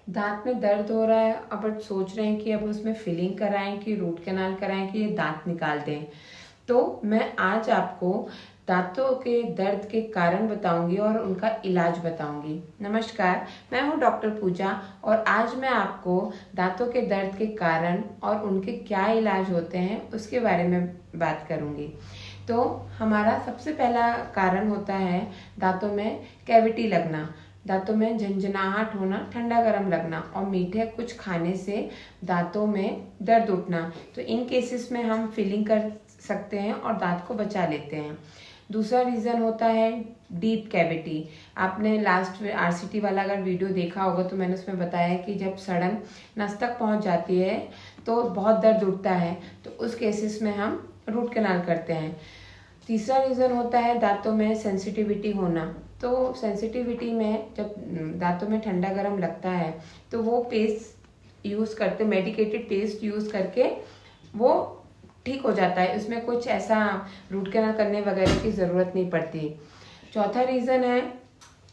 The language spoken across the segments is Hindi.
दांत में दर्द हो रहा है, अब सोच रहे हैं कि अब उसमें फिलिंग कराएं कि रूट कैनाल कराएं कि ये दांत निकाल दें। तो मैं आज आपको दांतों के दर्द के कारण बताऊंगी और उनका इलाज बताऊंगी। नमस्कार, मैं हूं डॉक्टर पूजा और आज मैं आपको दांतों के दर्द के कारण और उनके क्या इलाज होते हैं उसके बारे में बात करूंगी। तो हमारा सबसे पहला कारण होता है दांतों में कैविटी लगना, दांतों में झंझनाहट होना, ठंडा गर्म लगना और मीठे कुछ खाने से दांतों में दर्द उठना। तो इन केसेस में हम फिलिंग कर सकते हैं और दांत को बचा लेते हैं। दूसरा रीज़न होता है डीप कैविटी। आपने लास्ट आरसीटी वाला अगर वीडियो देखा होगा तो मैंने उसमें बताया कि जब सड़न नस तक पहुंच जाती है तो बहुत दर्द उठता है, तो उस केसेस में हम रूट कैनाल करते हैं। तीसरा रीज़न होता है दांतों में सेंसिटिविटी होना। तो सेंसिटिविटी में जब दांतों में ठंडा गर्म लगता है तो वो पेस्ट यूज़ करते, मेडिकेटेड पेस्ट यूज़ करके वो ठीक हो जाता है, उसमें कुछ ऐसा रूट कैनाल करने वगैरह की ज़रूरत नहीं पड़ती। चौथा रीज़न है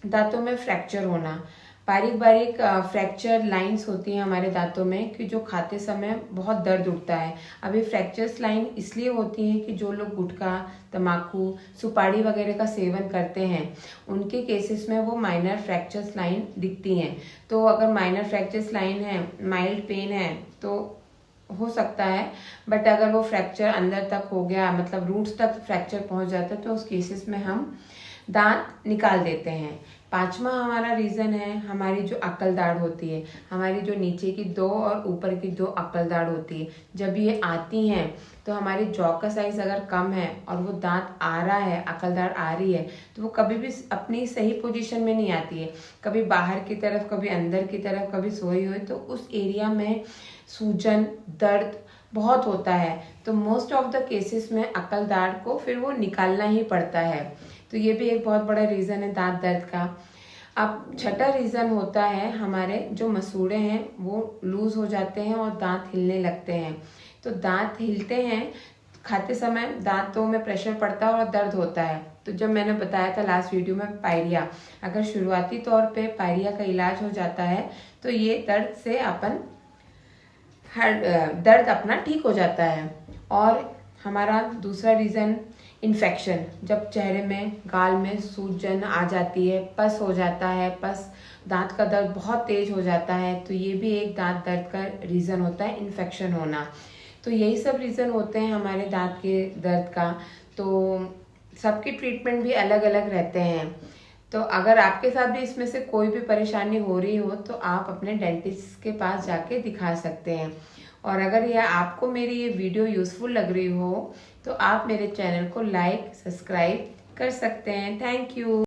दांतों में फ्रैक्चर होना। बारीक बारीक फ्रैक्चर लाइंस होती हैं हमारे दांतों में कि जो खाते समय बहुत दर्द उठता है। अब ये फ्रैक्चर्स लाइन इसलिए होती हैं कि जो लोग गुटखा, तम्बाकू, सुपारी वगैरह का सेवन करते हैं उनके केसेस में वो माइनर फ्रैक्चर्स लाइन दिखती हैं। तो अगर माइनर फ्रैक्चर्स लाइन है, माइल्ड पेन है तो हो सकता है, बट अगर वो फ्रैक्चर अंदर तक हो गया, मतलब रूट्स तक फ्रैक्चर पहुंच जाता है, तो उस केसेस में हम दांत निकाल देते हैं। पांचवा हमारा रीज़न है हमारी जो अक्ल दाढ़ होती है, हमारी जो नीचे की दो और ऊपर की दो अक्ल दाढ़ होती है, जब ये आती हैं तो हमारी जॉ का साइज अगर कम है और वो दांत आ रहा है, अक्ल दाढ़ आ रही है, तो वो कभी भी अपनी सही पोजीशन में नहीं आती है, कभी बाहर की तरफ, कभी अंदर की तरफ, कभी सोई हुई, तो उस एरिया में सूजन, दर्द बहुत होता है। तो मोस्ट ऑफ द केसेस में अक्ल दाढ़ को फिर वो निकालना ही पड़ता है। तो ये भी एक बहुत बड़ा रीज़न है दांत दर्द का। अब छठा रीज़न होता है हमारे जो मसूड़े हैं वो लूज़ हो जाते हैं और दांत हिलने लगते हैं। तो दांत हिलते हैं, खाते समय दांतों में प्रेशर पड़ता है और दर्द होता है। तो जब मैंने बताया था लास्ट वीडियो में पायरिया, अगर शुरुआती तौर पे पायरिया का इलाज हो जाता है तो ये दर्द से अपन दर्द अपना ठीक हो जाता है। और हमारा दूसरा रीज़न इन्फेक्शन, जब चेहरे में, गाल में सूजन आ जाती है, पस हो जाता है, पस, दांत का दर्द बहुत तेज हो जाता है, तो ये भी एक दांत दर्द का रीज़न होता है, इन्फेक्शन होना। तो यही सब रीज़न होते हैं हमारे दांत के दर्द का। तो सबकी ट्रीटमेंट भी अलग अलग रहते हैं। तो अगर आपके साथ भी इसमें से कोई भी परेशानी हो रही हो तो आप अपने डेंटिस्ट के पास जाके दिखा सकते हैं। और अगर यह आपको मेरी ये वीडियो यूज़फुल लग रही हो तो आप मेरे चैनल को लाइक, सब्सक्राइब कर सकते हैं। Thank you.